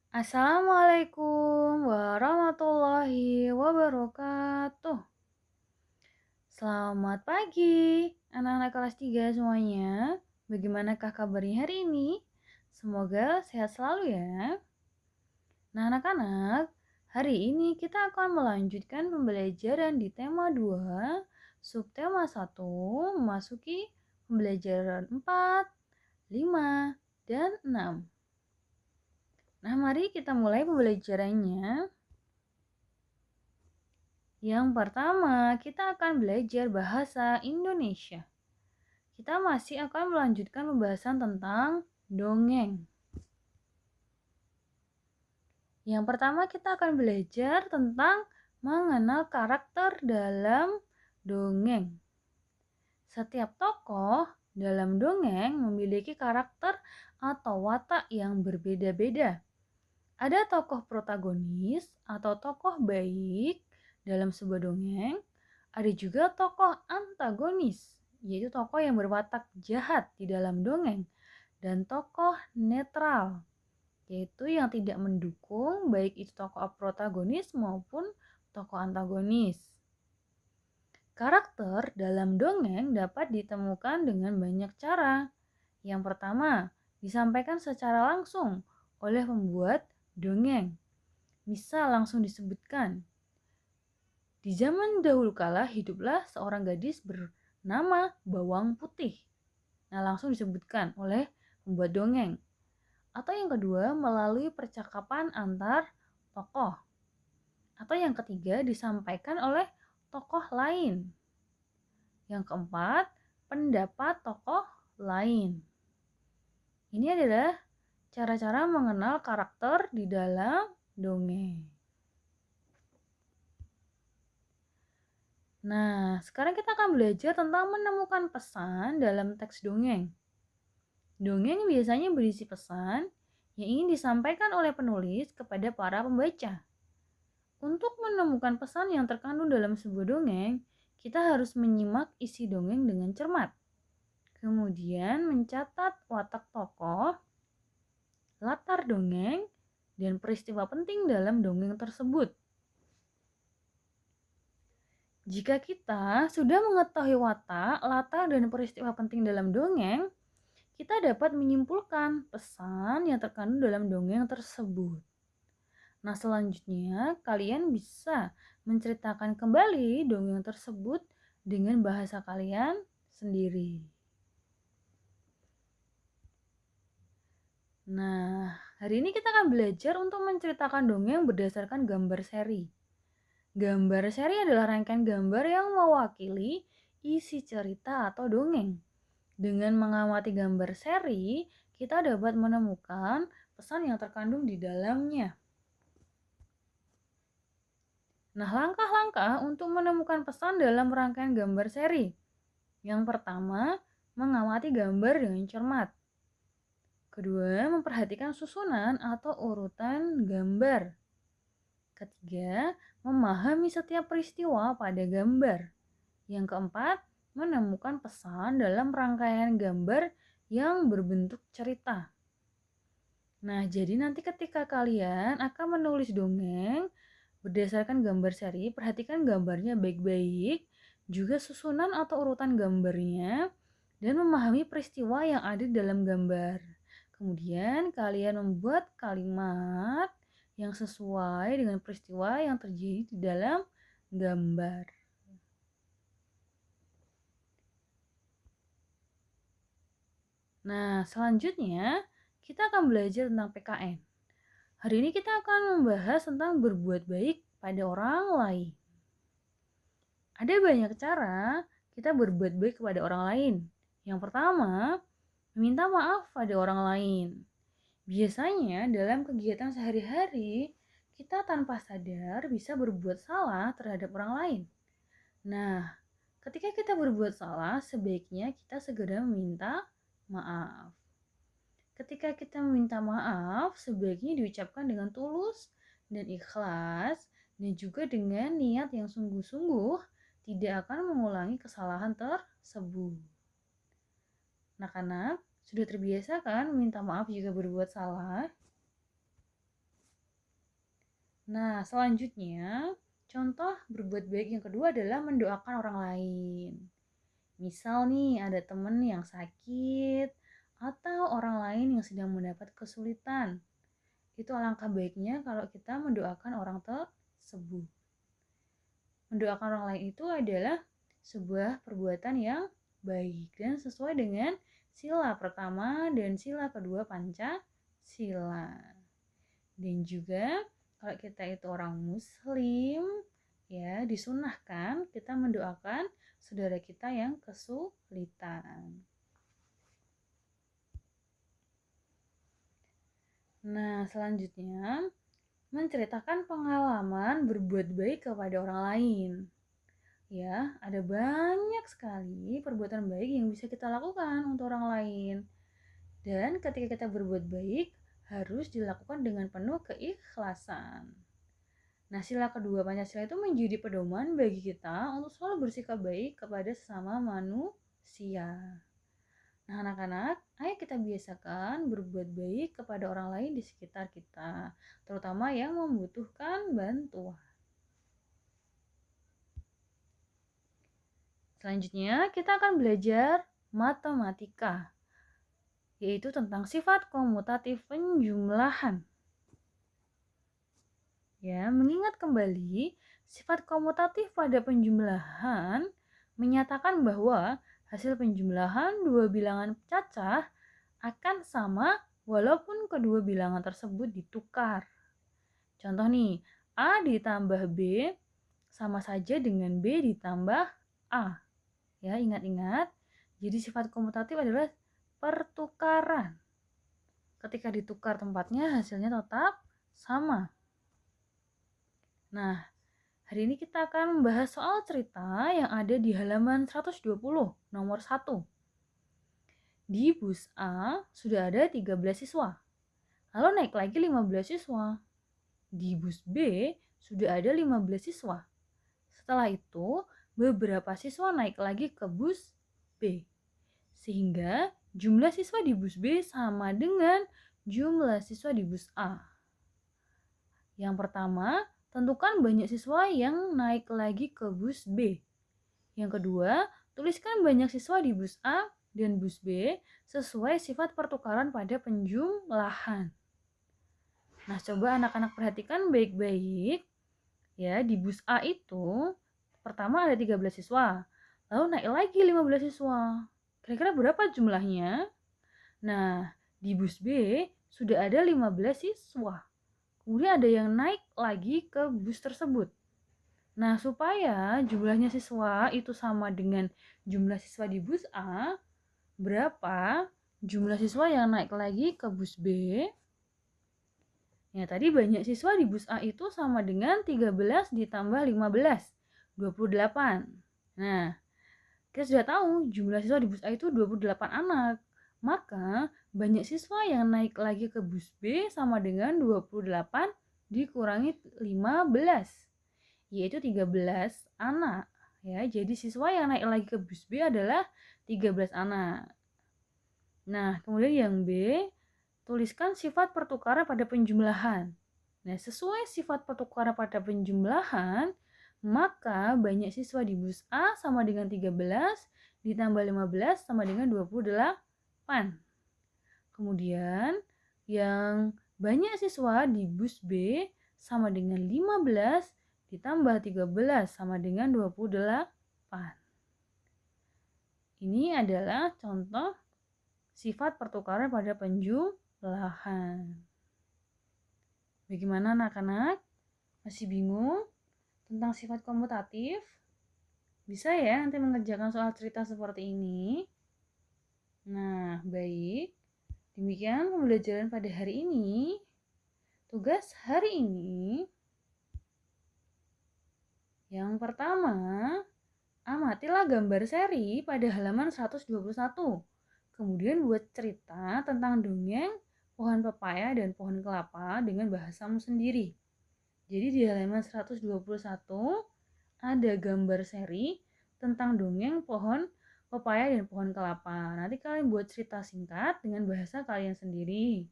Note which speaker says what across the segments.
Speaker 1: Assalamualaikum warahmatullahi wabarakatuh. Selamat pagi, anak-anak kelas 3 semuanya. Bagaimanakah kabarnya hari ini? Semoga sehat selalu ya. Nah, anak-anak, hari ini kita akan melanjutkan pembelajaran di tema 2, subtema 1, memasuki pembelajaran 4, 5, dan 6. Nah, mari kita mulai pembelajarannya. Yang pertama, kita akan belajar bahasa Indonesia. Kita masih akan melanjutkan pembahasan tentang dongeng. Yang pertama, kita akan belajar tentang mengenal karakter dalam dongeng. Setiap tokoh dalam dongeng memiliki karakter atau watak yang berbeda-beda. Ada tokoh protagonis atau tokoh baik dalam sebuah dongeng, ada juga tokoh antagonis, yaitu tokoh yang berwatak jahat di dalam dongeng, dan tokoh netral, yaitu yang tidak mendukung baik itu tokoh protagonis maupun tokoh antagonis. Karakter dalam dongeng dapat ditemukan dengan banyak cara. Yang pertama, disampaikan secara langsung oleh pembuat dongeng. Misal langsung disebutkan, di zaman dahulu kala hiduplah seorang gadis bernama Bawang Putih. Nah, langsung disebutkan oleh pembuat dongeng. Atau yang kedua, melalui percakapan antar tokoh. Atau yang ketiga, disampaikan oleh tokoh lain. Yang keempat, pendapat tokoh lain. Ini adalah cara-cara mengenal karakter di dalam dongeng. Nah, sekarang kita akan belajar tentang menemukan pesan dalam teks dongeng. Dongeng biasanya berisi pesan yang ingin disampaikan oleh penulis kepada para pembaca. Untuk menemukan pesan yang terkandung dalam sebuah dongeng, kita harus menyimak isi dongeng dengan cermat. Kemudian mencatat watak tokoh, latar dongeng, dan peristiwa penting dalam dongeng tersebut. Jika kita sudah mengetahui watak, latar, dan peristiwa penting dalam dongeng, kita dapat menyimpulkan pesan yang terkandung dalam dongeng tersebut. Nah, selanjutnya kalian bisa menceritakan kembali dongeng tersebut dengan bahasa kalian sendiri. Nah, hari ini kita akan belajar untuk menceritakan dongeng berdasarkan gambar seri. Gambar seri adalah rangkaian gambar yang mewakili isi cerita atau dongeng. Dengan mengamati gambar seri, kita dapat menemukan pesan yang terkandung di dalamnya. Nah, langkah-langkah untuk menemukan pesan dalam rangkaian gambar seri. Yang pertama, mengamati gambar dengan cermat. Kedua, memperhatikan susunan atau urutan gambar. Ketiga, memahami setiap peristiwa pada gambar. Yang keempat, menemukan pesan dalam rangkaian gambar yang berbentuk cerita. Nah, jadi nanti ketika kalian akan menulis dongeng berdasarkan gambar seri, perhatikan gambarnya baik-baik, juga susunan atau urutan gambarnya, dan memahami peristiwa yang ada dalam gambar. Kemudian kalian membuat kalimat yang sesuai dengan peristiwa yang terjadi di dalam gambar. Nah, selanjutnya kita akan belajar tentang PKN. Hari ini kita akan membahas tentang berbuat baik pada orang lain. Ada banyak cara kita berbuat baik kepada orang lain. Yang pertama, meminta maaf pada orang lain. Biasanya dalam kegiatan sehari-hari, kita tanpa sadar bisa berbuat salah terhadap orang lain. Nah, ketika kita berbuat salah, sebaiknya kita segera meminta maaf. Ketika kita meminta maaf, sebaiknya diucapkan dengan tulus dan ikhlas, dan juga dengan niat yang sungguh-sungguh tidak akan mengulangi kesalahan tersebut. Anak-anak, sudah terbiasa kan meminta maaf jika berbuat salah? Nah, selanjutnya, contoh berbuat baik yang kedua adalah mendoakan orang lain. Misal nih, ada temen yang sakit atau orang lain yang sedang mendapat kesulitan. Itu alangkah baiknya kalau kita mendoakan orang tersebut. Mendoakan orang lain itu adalah sebuah perbuatan yang baik dan sesuai dengan sila pertama dan sila kedua Pancasila. Dan juga kalau kita itu orang muslim, ya disunahkan kita mendoakan saudara kita yang kesulitan. Nah, selanjutnya menceritakan pengalaman berbuat baik kepada orang lain. Ya, ada banyak sekali perbuatan baik yang bisa kita lakukan untuk orang lain. Dan ketika kita berbuat baik, harus dilakukan dengan penuh keikhlasan. Nah, sila kedua Pancasila itu menjadi pedoman bagi kita untuk selalu bersikap baik kepada sesama manusia. Nah, anak-anak, ayo kita biasakan berbuat baik kepada orang lain di sekitar kita, terutama yang membutuhkan bantuan. Selanjutnya, kita akan belajar matematika, yaitu tentang sifat komutatif penjumlahan. Ya, mengingat kembali, sifat komutatif pada penjumlahan menyatakan bahwa hasil penjumlahan dua bilangan cacah akan sama walaupun kedua bilangan tersebut ditukar. Contoh nih, A ditambah B sama saja dengan B ditambah A. Ya, ingat-ingat. Jadi sifat komutatif adalah pertukaran. Ketika ditukar tempatnya, hasilnya tetap sama. Nah, hari ini kita akan membahas soal cerita yang ada di halaman 120, nomor 1. Di bus A sudah ada 13 siswa. Lalu naik lagi 15 siswa. Di bus B sudah ada 15 siswa. Setelah itu, beberapa siswa naik lagi ke bus B. Sehingga jumlah siswa di bus B sama dengan jumlah siswa di bus A. Yang pertama, tentukan banyak siswa yang naik lagi ke bus B. Yang kedua, tuliskan banyak siswa di bus A dan bus B sesuai sifat pertukaran pada penjumlahan. Nah, coba anak-anak perhatikan baik-baik. Ya, di bus A itu pertama ada 13 siswa, lalu naik lagi 15 siswa. Kira-kira berapa jumlahnya? Nah, di bus B sudah ada 15 siswa. Kemudian ada yang naik lagi ke bus tersebut. Nah, supaya jumlahnya siswa itu sama dengan jumlah siswa di bus A, berapa jumlah siswa yang naik lagi ke bus B? Ya, tadi banyak siswa di bus A itu sama dengan 13 ditambah 15, 28. Nah, kita sudah tahu jumlah siswa di bus A itu 28 anak. Maka, banyak siswa yang naik lagi ke bus B sama dengan 28 dikurangi 15, yaitu 13 anak. Ya, jadi siswa yang naik lagi ke bus B adalah 13 anak. Nah, kemudian yang B, tuliskan sifat pertukaran pada penjumlahan. Nah, sesuai sifat pertukaran pada penjumlahan, maka banyak siswa di bus A sama dengan 13 ditambah 15 sama dengan 28. Kemudian yang banyak siswa di bus B sama dengan 15 ditambah 13 sama dengan 28. Ini adalah contoh sifat pertukaran pada penjumlahan. Bagaimana anak-anak? Masih bingung tentang sifat komutatif? Bisa ya nanti mengerjakan soal cerita seperti ini? Nah, baik. Demikian pembelajaran pada hari ini. Tugas hari ini. Yang pertama, amatilah gambar seri pada halaman 121. Kemudian buat cerita tentang dongeng pohon pepaya dan pohon kelapa dengan bahasamu sendiri. Jadi di halaman 121 ada gambar seri tentang dongeng pohon pepaya dan pohon kelapa. Nanti kalian buat cerita singkat dengan bahasa kalian sendiri.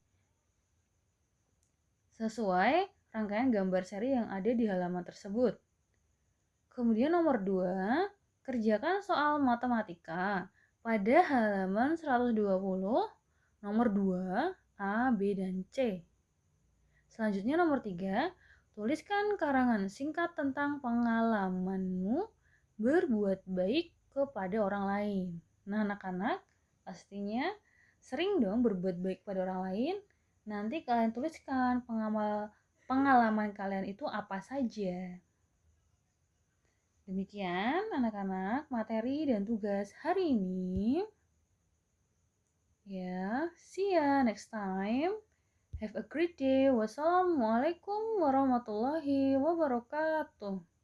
Speaker 1: Sesuai rangkaian gambar seri yang ada di halaman tersebut. Kemudian nomor 2, kerjakan soal matematika pada halaman 120, nomor 2, A, B, dan C. Selanjutnya nomor 3, tuliskan karangan singkat tentang pengalamanmu berbuat baik kepada orang lain. Nah, anak-anak pastinya sering dong berbuat baik pada orang lain. Nanti kalian tuliskan pengalaman kalian itu apa saja. Demikian anak-anak materi dan tugas hari ini. Ya, see ya next time. Have a great day. Wassalamualaikum warahmatullahi wabarakatuh.